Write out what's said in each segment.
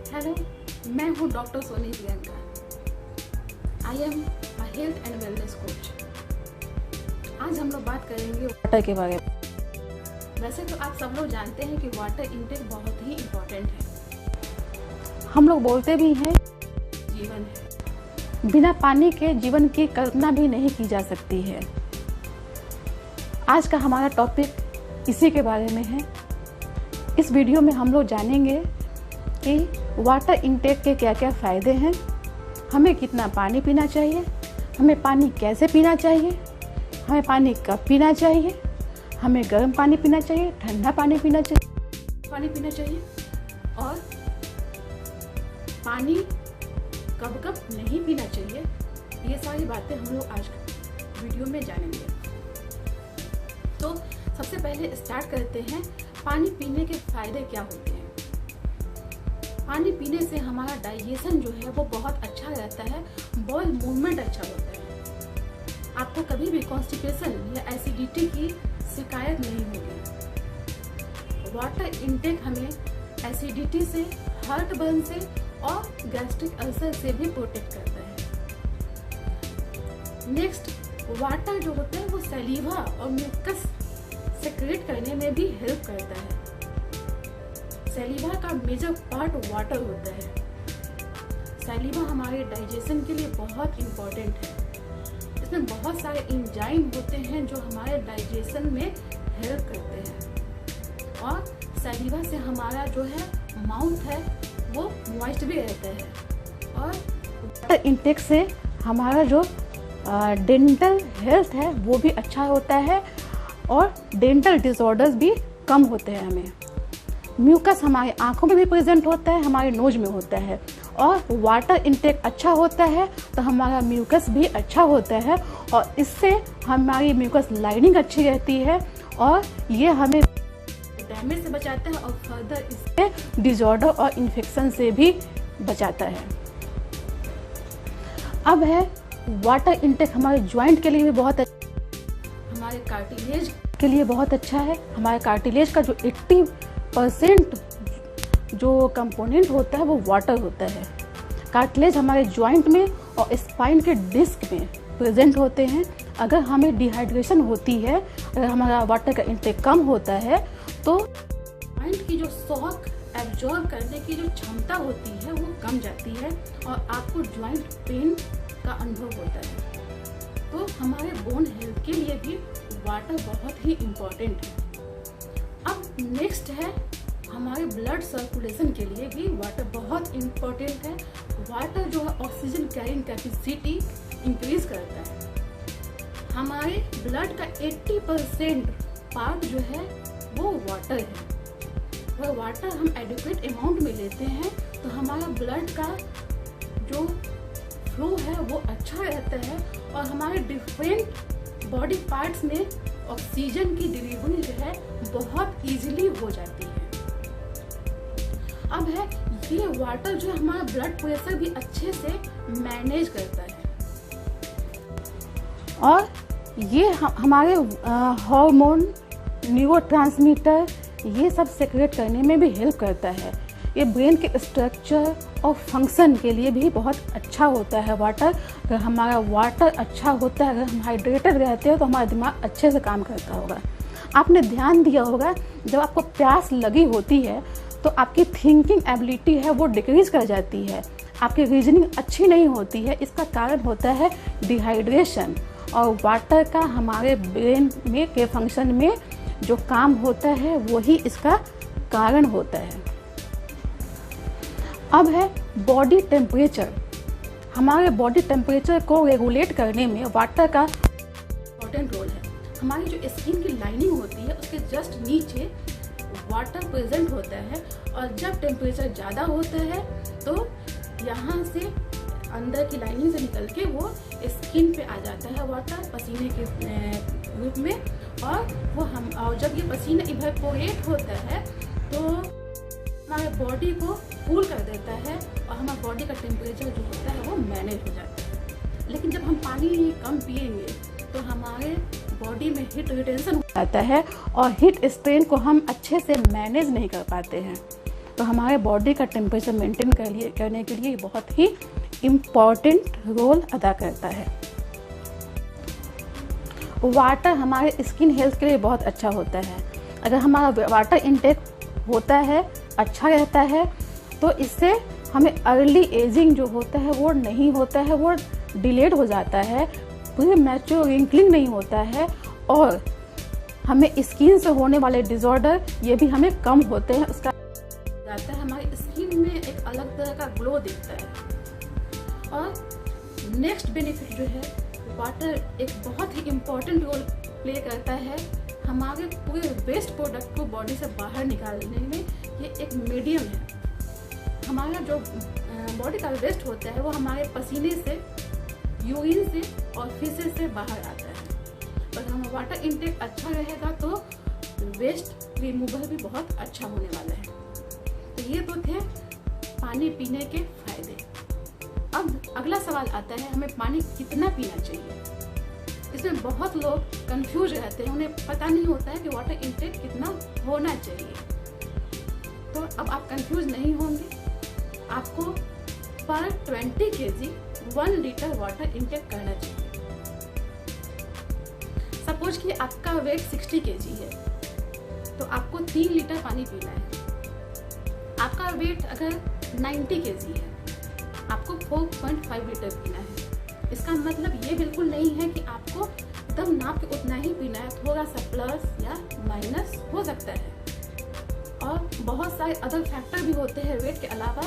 Hello, मैं हूँ doctor Soni Priyanka. I am a health and wellness coach. आज हम लोग बात करेंगे वाटर के बारे में। वैसे तो आप सब लोग जानते हैं कि वाटर इंटेक बहुत ही इम्पोर्टेंट है। हम लोग बोलते भी हैं जीवन है, बिना पानी के जीवन की कल्पना भी नहीं की जा सकती है। आज का हमारा टॉपिक इसी के बारे में है। इस वीडियो में हम लोग जानेंगे कि वाटर इंटेक के क्या क्या फ़ायदे हैं, हमें कितना पानी पीना चाहिए, हमें पानी कैसे पीना चाहिए, हमें पानी कब पीना चाहिए, हमें गर्म पानी पीना चाहिए, ठंडा पानी पीना चाहिए और पानी कब कब नहीं पीना चाहिए। ये सारी बातें हम लोग आज वीडियो में जानेंगे। तो सबसे पहले स्टार्ट करते हैं, पानी पीने के फ़ायदे क्या होते हैं। पानी पीने से हमारा डाइजेशन जो है वो बहुत अच्छा रहता है, बॉयल मूवमेंट अच्छा होता है, आपको कभी भी कॉन्स्टिपेशन या एसिडिटी की शिकायत नहीं होगी। वाटर इंटेक हमें एसिडिटी से, हार्टबर्न से और गैस्ट्रिक अल्सर से भी प्रोटेक्ट करता है। नेक्स्ट, वाटर जो होता है वो सलीवा और म्यूकस सेक्रेट करने में भी हेल्प करता है। सलीवा का मेजर पार्ट वाटर होता है। सलीवा हमारे डाइजेशन के लिए बहुत इम्पोर्टेंट है। इसमें बहुत सारे एंजाइम होते हैं जो हमारे डाइजेशन में हेल्प करते हैं और सलीवा से हमारा जो है माउथ है वो मॉइस्ट भी रहता है। और वाटर इंटेक से हमारा जो डेंटल हेल्थ है वो भी अच्छा होता है और डेंटल डिसऑर्डर्स भी कम होते हैं। हमें म्यूकस हमारी आंखों में भी प्रेजेंट होता है, हमारे नोज में होता है, और वाटर इंटेक अच्छा होता है तो हमारा म्यूकस भी अच्छा होता है और इससे हमारी म्यूकस लाइनिंग अच्छी रहती है और ये हमें डैमेज से बचाता है और फर्दर इससे डिसऑर्डर और इन्फेक्शन से भी बचाता है। अब है वाटर इंटेक हमारे जॉइंट के लिए भी बहुत अच्छा, हमारे कार्टिलेज के लिए बहुत अच्छा है। हमारे कार्टिलेज का जो 80% जो कंपोनेंट होता है वो वाटर होता है। कार्टिलेज हमारे जॉइंट में और स्पाइन के डिस्क में प्रेजेंट होते हैं। अगर हमें डिहाइड्रेशन होती है, अगर हमारा वाटर का इंटेक कम होता है तो जॉइंट की जो शॉक एब्जॉर्ब करने की जो क्षमता होती है वो कम जाती है और आपको जॉइंट पेन का अनुभव होता है। तो हमारे बोन हेल्थ के लिए भी वाटर बहुत ही इम्पोर्टेंट है। अब नेक्स्ट है, हमारे ब्लड सर्कुलेशन के लिए भी वाटर बहुत इम्पोर्टेंट है। वाटर जो है ऑक्सीजन कैरिंग कैपेसिटी इंक्रीज करता है। हमारे ब्लड का 80% पार्ट जो है वो वाटर है। वह वाटर हम एडिक्वेट अमाउंट में लेते हैं तो हमारा ब्लड का जो फ्लो है वो अच्छा रहता है और हमारे डिफरेंट बॉडी पार्ट्स में ऑक्सीजन की डिलीवरी जो है बहुत इजीली हो जाती है। अब है ये वाटर जो हमारा ब्लड प्रेशर भी अच्छे से मैनेज करता है और ये हमारे हार्मोन, न्यूरोट्रांसमीटर ये सब सेक्रेट करने में भी हेल्प करता है। ये ब्रेन के स्ट्रक्चर और फंक्शन के लिए भी बहुत अच्छा होता है वाटर। अगर हमारा वाटर अच्छा होता है, अगर हम हाइड्रेटेड रहते हैं तो हमारा दिमाग अच्छे से काम करता होगा। आपने ध्यान दिया होगा जब आपको प्यास लगी होती है तो आपकी थिंकिंग एबिलिटी है वो डिक्रीज कर जाती है, आपकी रीजनिंग अच्छी नहीं होती है। इसका कारण होता है डिहाइड्रेशन और वाटर का हमारे ब्रेन में के फंक्शन में जो काम होता है वही इसका कारण होता है। अब है बॉडी टेम्परेचर। हमारे बॉडी टेम्परेचर को रेगुलेट करने में वाटर का इम्पोर्टेंट रोल है। हमारी जो स्किन की लाइनिंग होती है उसके जस्ट नीचे वाटर प्रेजेंट होता है और जब टेम्परेचर ज़्यादा होता है तो यहाँ से अंदर की लाइनिंग से निकल के वो स्किन पे आ जाता है वाटर पसीने के रूप में और जब ये पसीना इवेपोरेट होता है तो हमारे बॉडी को कूल कर देता है और हमारे बॉडी का टेम्परेचर जो होता है वो मैनेज हो जाता है। लेकिन जब हम पानी कम पिएंगे तो हमारे बॉडी में हीट रिटेंशन हो जाता है और हीट स्ट्रेन को हम अच्छे से मैनेज नहीं कर पाते हैं। तो हमारे बॉडी का टेम्परेचर मेंटेन करने के लिए बहुत ही इम्पॉर्टेंट रोल अदा करता है। वाटर हमारे स्किन हेल्थ के लिए बहुत अच्छा होता है। अगर हमारा वाटर इंटेक होता है, अच्छा रहता है, तो इससे हमें अर्ली एजिंग जो होता है वो नहीं होता है, वो डिलेड हो जाता है, पूरे मैच्योर रिंकलिंग नहीं होता है, और हमें स्किन से होने वाले डिसऑर्डर ये भी हमें कम होते हैं। उसका जाता है हमारी स्किन में एक अलग तरह का ग्लो दिखता है। और नेक्स्ट बेनिफिट जो है, वाटर एक बहुत ही इम्पॉर्टेंट रोल प्ले करता है हमारे पूरे वेस्ट प्रोडक्ट को बॉडी से बाहर निकालने में। ये एक मीडियम है। हमारा जो बॉडी का वेस्ट होता है वो हमारे पसीने से, यूरिन से और फीसेस से बाहर आता है। अगर हमारा वाटर इंटेक अच्छा रहेगा तो वेस्ट रिमूवल भी बहुत अच्छा होने वाला है। तो ये तो थे पानी पीने के फायदे। अब अगला सवाल आता है, हमें पानी कितना पीना चाहिए। इसमें बहुत लोग कंफ्यूज रहते हैं, उन्हें पता नहीं होता है कि वाटर इंटेक कितना होना चाहिए। तो अब आप कंफ्यूज नहीं होंगे। आपको पर 20 kg 1 लीटर वाटर इंटेक करना चाहिए। सपोज कि आपका वेट 60 kg है, तो आपको 3 लीटर पानी पीना है। आपका वेट अगर 90 kg है, आपको 4.5 लीटर पीना है। इसका मतलब ये बिल्कुल नहीं है कि आपको एकदम नाप के उतना ही पीना है, थोड़ा सा प्लस या माइनस हो सकता है। और बहुत सारे अदर फैक्टर भी होते हैं वेट के अलावा,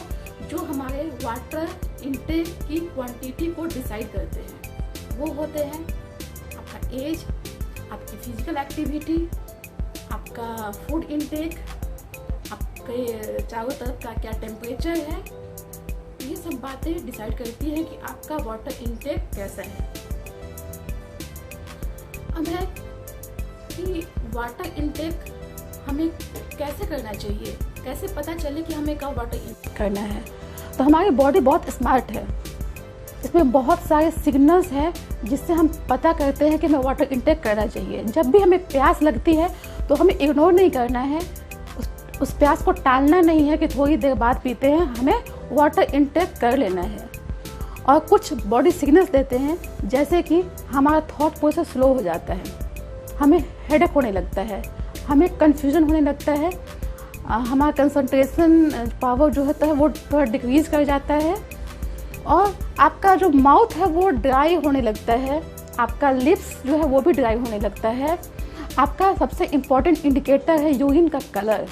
जो हमारे वाटर इंटेक की क्वांटिटी को डिसाइड करते हैं। वो होते हैं आपका एज, आपकी फिजिकल एक्टिविटी, आपका फूड इंटेक, आपके चारों तरफ का क्या टेम्परेचर है। ये सब बातें डिसाइड करती है कि आपका वाटर इंटेक कैसा है। अब है कि वाटर इंटेक हमें कैसे करना चाहिए, कैसे पता चले कि हमें कब वाटर इंटेक करना है। तो हमारी बॉडी बहुत स्मार्ट है, इसमें बहुत सारे सिग्नल्स हैं जिससे हम पता करते हैं कि हमें वाटर इंटेक करना चाहिए। जब भी हमें प्यास लगती है तो हमें इग्नोर नहीं करना है, उस प्यास को टालना नहीं है कि थोड़ी देर बाद पीते हैं, हमें वाटर इंटेक कर लेना है। और कुछ बॉडी सिग्नल्स देते हैं, जैसे कि हमारा थॉट प्रोसेस स्लो हो जाता है, हमें हेडेक होने लगता है, हमें कन्फ्यूजन होने लगता है, हमारा कंसंट्रेशन पावर जो होता है वो थोड़ा डिक्रीज कर जाता है, और आपका जो माउथ है वो ड्राई होने लगता है, आपका लिप्स जो है वो भी ड्राई होने लगता है। आपका सबसे इम्पॉर्टेंट इंडिकेटर है यूरिन का कलर।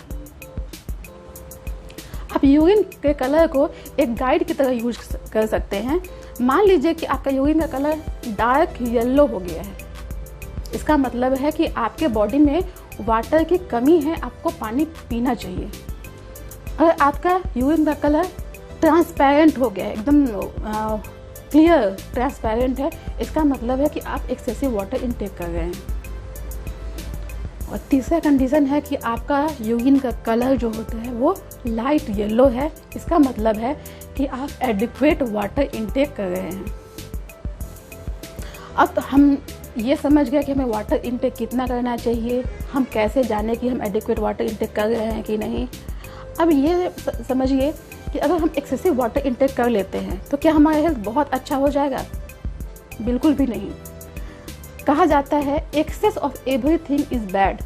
आप यूरिन के कलर को एक गाइड की तरह यूज कर सकते हैं। मान लीजिए कि आपका यूरिन का कलर डार्क येलो हो गया है, इसका मतलब है कि आपके बॉडी में वाटर की कमी है, आपको पानी पीना चाहिए। अगर आपका यूरिन का कलर ट्रांसपेरेंट हो गया है, एकदम क्लियर ट्रांसपेरेंट है, इसका मतलब है कि आप एक्सेसिव वाटर इनटेक कर रहे हैं। और तीसरा कंडीशन है कि आपका यूरिन का कलर जो होता है वो लाइट येलो है, इसका मतलब है कि आप एडिक्वेट वाटर इनटेक कर रहे हैं। अब हम ये समझ गए कि हमें वाटर इनटेक कितना करना चाहिए, हम कैसे जाने कि हम एडिक्वेट वाटर इनटेक कर रहे हैं कि नहीं। अब ये समझिए कि अगर हम एक्सेसिव वाटर इनटेक कर लेते हैं तो क्या हमारा हेल्थ बहुत अच्छा हो जाएगा? बिल्कुल भी नहीं। कहा जाता है excess of everything is bad.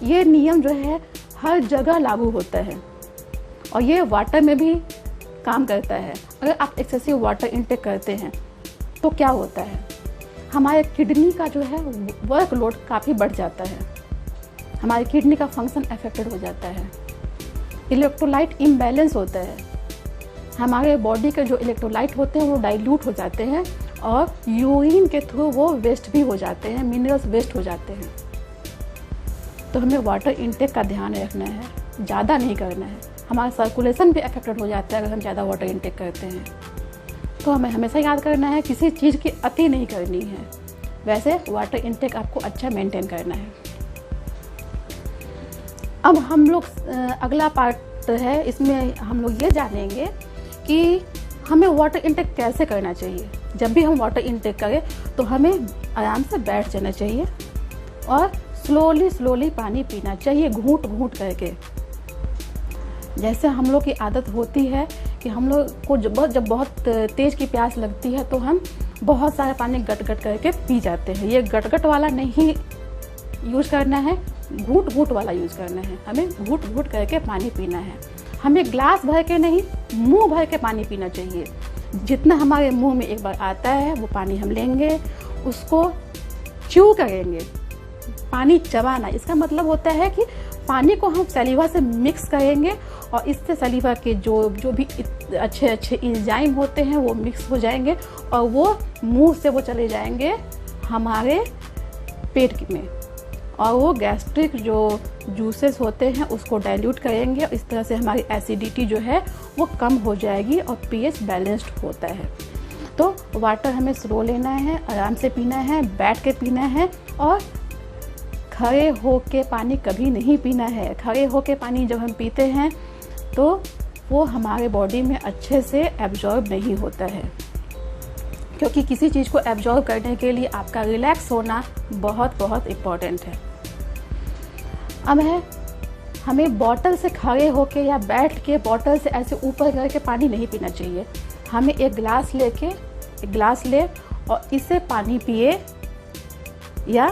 ये नियम जो है हर जगह लागू होता है और ये वाटर में भी काम करता है। अगर आप एक्सेसिव वाटर इनटेक करते हैं तो क्या होता है, हमारे किडनी का जो है वर्कलोड काफ़ी बढ़ जाता है, हमारी किडनी का फंक्शन अफेक्टेड हो जाता है, इलेक्ट्रोलाइट इम्बैलेंस होता है, हमारे बॉडी के जो इलेक्ट्रोलाइट होते हैं वो डाइल्यूट हो जाते हैं और यूरिन के थ्रू वो वेस्ट भी हो जाते हैं, मिनरल्स वेस्ट हो जाते हैं। तो हमें वाटर इनटेक का ध्यान रखना है, ज़्यादा नहीं करना है। हमारा सर्कुलेशन भी अफेक्टेड हो जाता है अगर हम ज़्यादा वाटर इनटेक करते हैं। तो हमें हमेशा याद करना है किसी चीज़ की अति नहीं करनी है। वैसे वाटर इनटेक आपको अच्छा मेंटेन करना है। अब हम लोग अगला पार्ट है, इसमें हम लोग ये जानेंगे कि हमें वाटर इनटेक कैसे करना चाहिए। जब भी हम वाटर इनटेक करें तो हमें आराम से बैठ जाना चाहिए और स्लोली पानी पीना चाहिए, घूंट घूंट करके। जैसे हम लोग की आदत होती है कि हम लोग को जब बहुत तेज़ की प्यास लगती है तो हम बहुत सारा पानी गट गट करके पी जाते हैं। ये गट गट वाला नहीं यूज़ करना है, घूट घूट वाला यूज़ करना है। हमें घूट घूट करके पानी पीना है। हमें ग्लास भर के नहीं, मुंह भर के पानी पीना चाहिए। जितना हमारे मुंह में एक बार आता है वो पानी हम लेंगे, उसको च्यू करेंगे। पानी चबाना, इसका मतलब होता है कि पानी को हम सलीवा से मिक्स करेंगे और इससे सलीवा के जो भी अच्छे अच्छे एंजाइम होते हैं वो मिक्स हो जाएंगे और वो मुंह से वो चले जाएंगे हमारे पेट में, और वो गैस्ट्रिक जो जूसेस होते हैं उसको डाइल्यूट करेंगे। इस तरह से हमारी एसिडिटी जो है वो कम हो जाएगी और पीएच बैलेंस्ड होता है। तो वाटर हमें स्लो लेना है, आराम से पीना है, बैठ के पीना है और खड़े होके पानी कभी नहीं पीना है। खड़े होके पानी जब हम पीते हैं तो वो हमारे बॉडी में अच्छे से एब्जॉर्ब नहीं होता है, क्योंकि किसी चीज़ को एब्जॉर्ब करने के लिए आपका रिलैक्स होना बहुत बहुत इम्पॉर्टेंट है। अब है, हमें बॉटल से खड़े होके या बैठ के बॉटल से ऐसे ऊपर करके पानी नहीं पीना चाहिए। हमें एक गिलास ले और इससे पानी पिए, या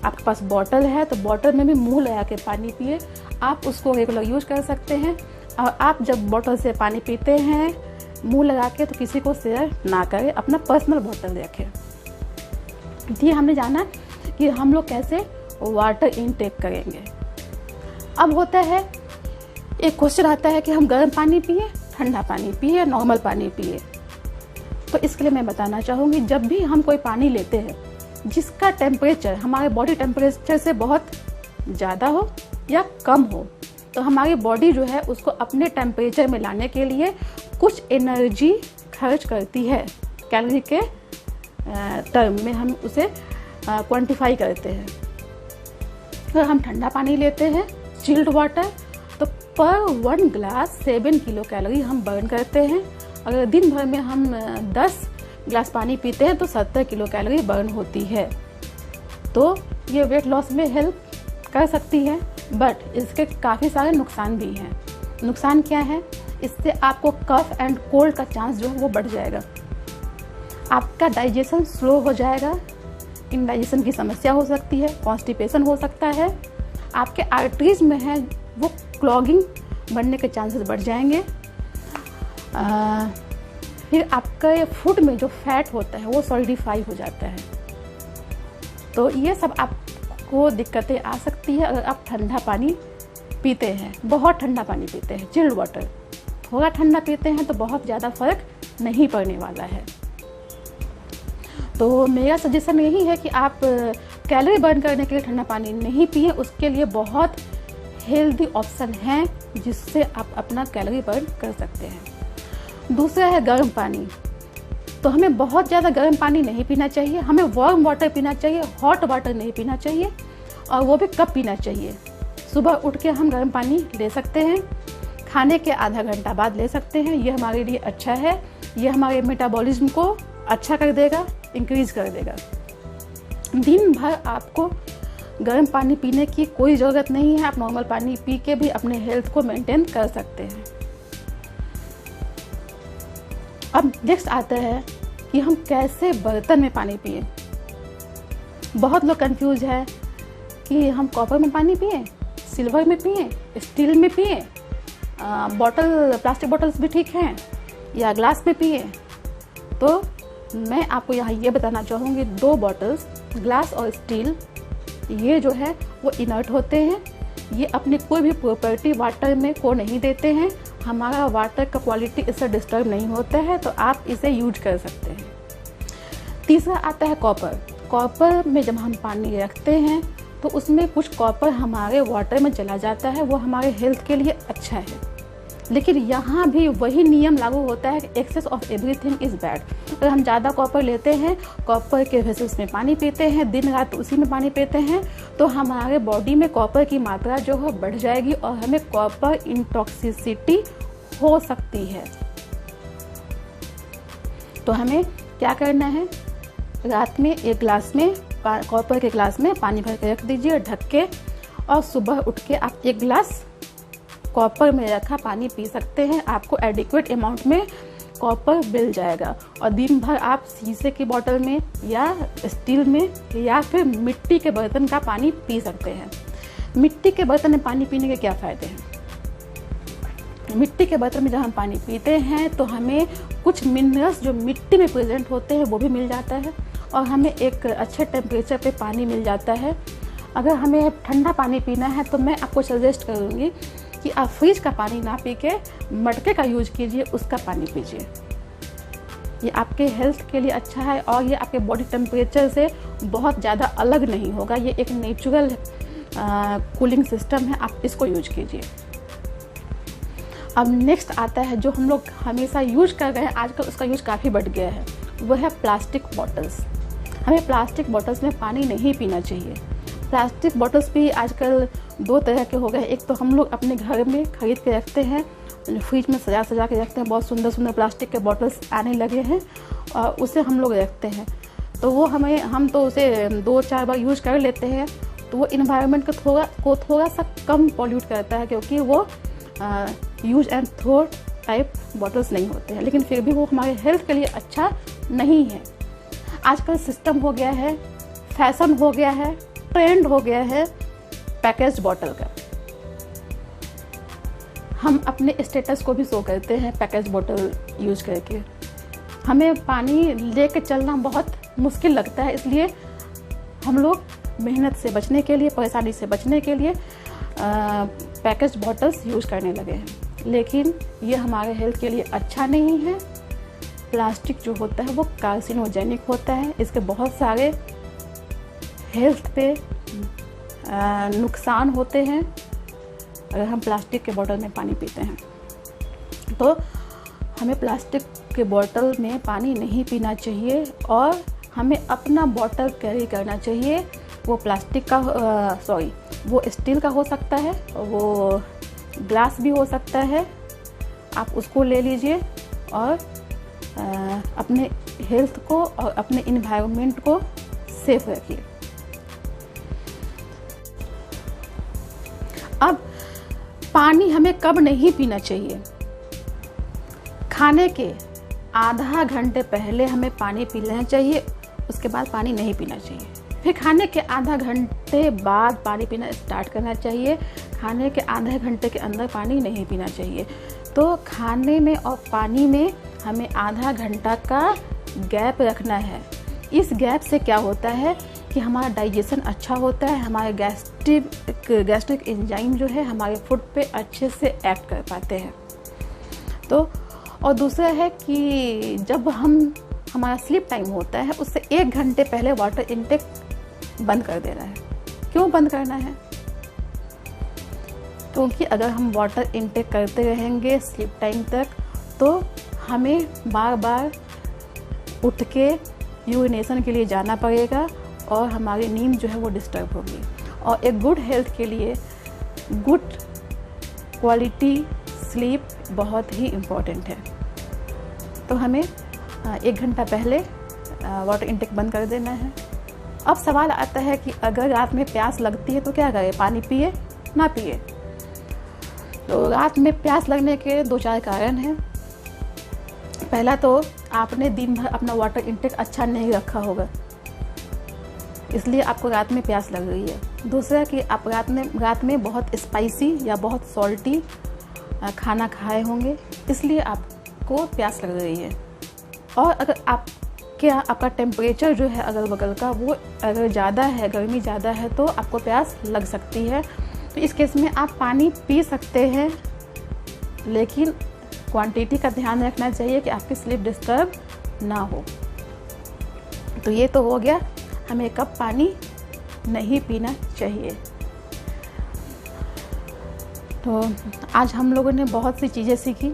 आपके पास बॉटल है तो बॉटल में भी मुंह लगा के पानी पिए। आप उसको रेगुलर यूज कर सकते हैं। और आप जब बॉटल से पानी पीते हैं मुंह लगा के तो किसी को शेयर ना करें, अपना पर्सनल बॉटल रखें। ये हमने जाना कि हम लोग कैसे वाटर इनटेक करेंगे। अब होता है, एक क्वेश्चन आता है कि हम गर्म पानी पिए, ठंडा पानी पिए, नॉर्मल पानी पिए। तो इसके लिए मैं बताना चाहूँगी, जब भी हम कोई पानी लेते हैं जिसका टेम्परेचर हमारे बॉडी टेम्परेचर से बहुत ज़्यादा हो या कम हो, तो हमारी बॉडी जो है उसको अपने टेम्परेचर में लाने के लिए कुछ एनर्जी खर्च करती है। कैलोरी के टर्म में हम उसे क्वांटिफाई करते हैं। अगर हम ठंडा पानी लेते हैं, चिल्ड वाटर, तो पर 1 ग्लास 7 किलो कैलोरी हम बर्न करते हैं। अगर दिन भर में हम 10 गिलास पानी पीते हैं तो 70 किलो कैलोरी बर्न होती है। तो ये वेट लॉस में हेल्प कर सकती है, बट इसके काफ़ी सारे नुकसान भी हैं। नुकसान क्या है? इससे आपको कफ एंड कोल्ड का चांस जो है वो बढ़ जाएगा। आपका डाइजेशन स्लो हो जाएगा, इंडाइजेशन की समस्या हो सकती है, कॉन्स्टिपेशन हो सकता है, आपके आर्टरीज में है वो क्लॉगिंग बनने के चांसेस बढ़ जाएंगे। फिर आपका फूड में जो फैट होता है वो सॉलिडिफाई हो जाता है। तो ये सब आपको दिक्कतें आ सकती है अगर आप ठंडा पानी पीते हैं, बहुत ठंडा पानी पीते हैं, चिल्ड वाटर। थोड़ा ठंडा पीते हैं तो बहुत ज़्यादा फर्क नहीं पड़ने वाला है। तो मेरा सजेशन यही है कि आप कैलोरी बर्न करने के लिए ठंडा पानी नहीं पिए, उसके लिए बहुत हेल्दी ऑप्शन हैं जिससे आप अपना कैलोरी बर्न कर सकते हैं। दूसरा है गर्म पानी। तो हमें बहुत ज़्यादा गर्म पानी नहीं पीना चाहिए, हमें वार्म वाटर पीना चाहिए, हॉट वाटर नहीं पीना चाहिए। और वो भी कब पीना चाहिए? सुबह उठ के हम गर्म पानी ले सकते हैं, खाने के आधा घंटा बाद ले सकते हैं। ये हमारे लिए अच्छा है, ये हमारे मेटाबॉलिज्म को अच्छा कर देगा, इंक्रीज कर देगा। दिन भर आपको गर्म पानी पीने की कोई ज़रूरत नहीं है, आप नॉर्मल पानी पी के भी अपने हेल्थ को मेंटेन कर सकते हैं। अब नेक्स्ट आता है कि हम कैसे बर्तन में पानी पिए। बहुत लोग कंफ्यूज है कि हम कॉपर में पानी पिए, सिल्वर में पिए, स्टील में पिए, प्लास्टिक बॉटल्स भी ठीक हैं, या ग्लास में पिए। तो मैं आपको यहाँ ये बताना चाहूँगी, 2 बॉटल्स ग्लास और स्टील ये जो है वो इनर्ट होते हैं, ये अपनी कोई भी प्रॉपर्टी वाटर में को नहीं देते हैं, हमारा वाटर का क्वालिटी इससे डिस्टर्ब नहीं होता है, तो आप इसे यूज कर सकते हैं। तीसरा आता है कॉपर। कॉपर में जब हम पानी रखते हैं तो उसमें कुछ कॉपर हमारे वाटर में चला जाता है, वो हमारे हेल्थ के लिए अच्छा है। लेकिन यहाँ भी वही नियम लागू होता है कि excess of everything is bad. अगर हम ज़्यादा कॉपर लेते हैं, कॉपर के वेसल्स में पानी पीते हैं, दिन रात उसी में पानी पीते हैं, तो हमारे बॉडी में कॉपर की मात्रा जो है बढ़ जाएगी और हमें कॉपर इंटॉक्सिसिटी हो सकती है। तो हमें क्या करना है? रात में एक गिलास में कॉपर के गिलास में पानी भर के रख दीजिए ढक के, और सुबह उठ के आप 1 गिलास कॉपर में रखा पानी पी सकते हैं। आपको एडिक्वेट अमाउंट में कॉपर मिल जाएगा और दिन भर आप शीशे की बोतल में या स्टील में या फिर मिट्टी के बर्तन का पानी पी सकते हैं। मिट्टी के बर्तन में पानी पीने के क्या फ़ायदे हैं? मिट्टी के बर्तन में जब हम पानी पीते हैं तो हमें कुछ मिनरल्स जो मिट्टी में प्रेजेंट होते हैं वो भी मिल जाता है और हमें एक अच्छे टेम्परेचर पे पानी मिल जाता है। अगर हमें ठंडा पानी पीना है तो मैं आपको सजेस्ट करूँगी कि आप फ्रिज का पानी ना पी के मटके का यूज कीजिए, उसका पानी पीजिए। ये आपके हेल्थ के लिए अच्छा है और ये आपके बॉडी टेम्परेचर से बहुत ज़्यादा अलग नहीं होगा। ये एक नेचुरल कूलिंग सिस्टम है, आप इसको यूज कीजिए। अब नेक्स्ट आता है जो हम लोग हमेशा यूज कर रहे हैं, आजकल उसका यूज काफ़ी बढ़ गया है, वो है प्लास्टिक बॉटल्स। हमें प्लास्टिक बॉटल्स में पानी नहीं पीना चाहिए। प्लास्टिक बॉटल्स भी आजकल दो तरह के हो गए। एक तो हम लोग अपने घर में खरीद के रखते हैं, फ्रिज में सजा सजा के रखते हैं, बहुत सुंदर सुंदर प्लास्टिक के बॉटल्स आने लगे हैं और उसे हम लोग रखते हैं। तो वो हम तो उसे 2-4 बार यूज कर लेते हैं, तो वो इन्वायरमेंट को थोड़ा सा कम पॉल्यूट करता है क्योंकि वो use and throw type bottles नहीं होते हैं, लेकिन फिर भी वो हमारे हेल्थ के लिए अच्छा नहीं है। आजकल सिस्टम हो गया है, फैशन हो गया है, ट्रेंड हो गया है पैकेज्ड बॉटल का। हम अपने स्टेटस को भी शो करते हैं पैकेज बॉटल यूज करके। हमें पानी लेके चलना बहुत मुश्किल लगता है, इसलिए हम लोग मेहनत से बचने के लिए, परेशानी से बचने के लिए पैकेज बॉटल्स यूज करने लगे हैं, लेकिन ये हमारे हेल्थ के लिए अच्छा नहीं है। प्लास्टिक जो होता है वो कार्सिनोजेनिक होता है, इसके बहुत सारे हेल्थ पे नुकसान होते हैं अगर हम प्लास्टिक के बोतल में पानी पीते हैं। तो हमें प्लास्टिक के बोतल में पानी नहीं पीना चाहिए और हमें अपना बोतल कैरी करना चाहिए। वो प्लास्टिक का वो स्टील का हो सकता है, वो ग्लास भी हो सकता है, आप उसको ले लीजिए और अपने हेल्थ को और अपने इन्वायरमेंट को सेफ रखिए। अब पानी हमें कब नहीं पीना चाहिए? खाने के आधा घंटे पहले हमें पानी पी लेना चाहिए, उसके बाद पानी नहीं पीना चाहिए। फिर खाने के आधा घंटे बाद पानी पीना स्टार्ट करना चाहिए। खाने के आधे घंटे के अंदर पानी नहीं पीना चाहिए। तो खाने में और पानी में हमें आधा घंटा का गैप रखना है। इस गैप से क्या होता है कि हमारा डाइजेशन अच्छा होता है, हमारे गैस्ट्रिक एंजाइम जो है हमारे फूड पे अच्छे से एक्ट कर पाते हैं। तो और दूसरा है कि जब हमारा स्लीप टाइम होता है उससे 1 घंटे पहले वाटर इनटेक बंद कर देना है। क्यों बंद करना है? क्योंकि अगर हम वाटर इनटेक करते रहेंगे स्लीप टाइम तक तो हमें बार बार उठ के यूरिनेशन के लिए जाना पड़ेगा और हमारी नींद जो है वो डिस्टर्ब होगी। और एक गुड हेल्थ के लिए गुड क्वालिटी स्लीप बहुत ही इम्पॉर्टेंट है। तो हमें 1 घंटा पहले वाटर इनटेक बंद कर देना है। अब सवाल आता है कि अगर रात में प्यास लगती है तो क्या करें? पानी पिए ना पिए? तो रात में प्यास लगने के 2-4 कारण हैं। पहला तो आपने दिन भर अपना वाटर इनटेक अच्छा नहीं रखा होगा, इसलिए आपको रात में प्यास लग रही है। दूसरा कि आप रात में बहुत स्पाइसी या बहुत सॉल्टी खाना खाए होंगे, इसलिए आपको प्यास लग रही है। और अगर आपका टेम्परेचर जो है अगल बगल का वो अगर ज़्यादा है, गर्मी ज़्यादा है, तो आपको प्यास लग सकती है। तो इस केस में आप पानी पी सकते हैं, लेकिन क्वांटिटी का ध्यान रखना चाहिए कि आपकी स्लीप डिस्टर्ब ना हो। तो ये तो हो गया हमें कब पानी नहीं पीना चाहिए। तो आज हम लोगों ने बहुत सी चीज़ें सीखी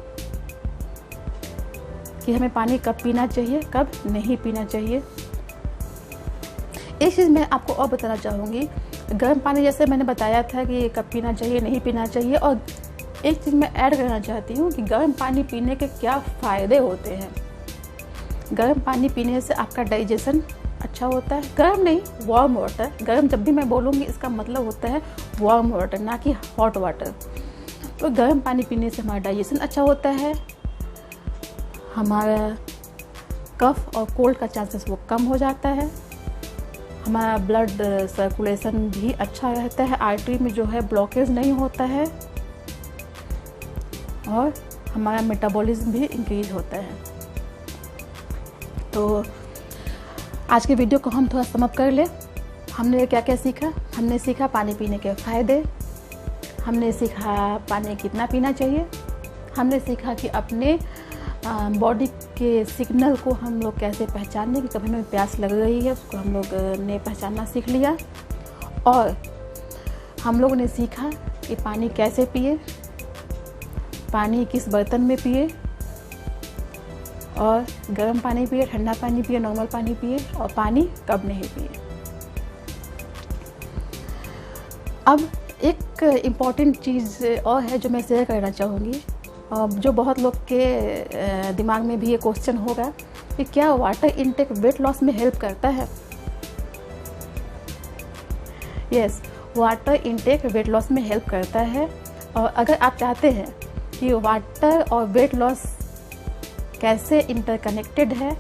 कि हमें पानी कब पीना चाहिए, कब नहीं पीना चाहिए। एक चीज़ मैं आपको और बताना चाहूँगी, गर्म पानी जैसे मैंने बताया था कि कब पीना चाहिए, नहीं पीना चाहिए, और एक चीज़ मैं ऐड करना चाहती हूँ कि गर्म पानी पीने के क्या फ़ायदे होते हैं। गर्म पानी पीने से आपका डाइजेशन अच्छा होता है। गर्म नहीं, वार्म वाटर। गर्म जब भी मैं बोलूँगी इसका मतलब होता है वार्म वाटर, ना कि हॉट वाटर। तो गर्म पानी पीने से हमारा डाइजेशन अच्छा होता है, हमारा कफ और कोल्ड का चांसेस वो कम हो जाता है, हमारा ब्लड सर्कुलेशन भी अच्छा रहता है, आर्टरी में जो है ब्लॉकेज नहीं होता है, और हमारा मेटाबॉलिज्म भी इंक्रीज होता है। तो आज के वीडियो को हम थोड़ा समअप कर ले। हमने क्या क्या सीखा? हमने सीखा पानी पीने के फ़ायदे, हमने सीखा पानी कितना पीना चाहिए, हमने सीखा कि अपने बॉडी के सिग्नल को हम लोग कैसे पहचानने कि कभी हमें प्यास लग रही है, उसको हम लोग ने पहचानना सीख लिया। और हम लोगों ने सीखा कि पानी कैसे पिए, पानी किस बर्तन में पिए, और गर्म पानी पिए, ठंडा पानी पिए, नॉर्मल पानी पिए, और पानी कब नहीं पिए। अब एक इम्पॉर्टेंट चीज़ और है जो मैं शेयर करना चाहूँगी, जो बहुत लोग के दिमाग में भी ये क्वेश्चन होगा कि क्या वाटर इनटेक वेट लॉस में हेल्प करता है? Yes, water intake weight loss में हेल्प करता है। और अगर आप चाहते हैं कि वाटर और वेट लॉस कैसे इंटरकनेक्टेड है,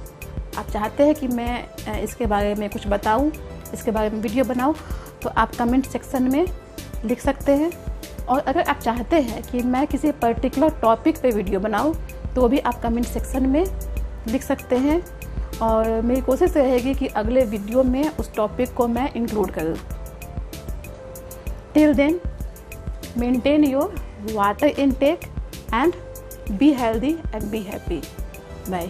आप चाहते हैं कि मैं इसके बारे में कुछ बताऊं, इसके बारे में वीडियो बनाऊं, तो आप कमेंट सेक्शन में लिख सकते हैं। और अगर आप चाहते हैं कि मैं किसी पर्टिकुलर टॉपिक पे वीडियो बनाऊं, तो भी आप कमेंट सेक्शन में लिख सकते हैं, और मेरी कोशिश रहेगी कि अगले वीडियो में उस टॉपिक को मैं इंक्लूड करूं। Till then, maintain your water intake and be healthy and be happy. Bye.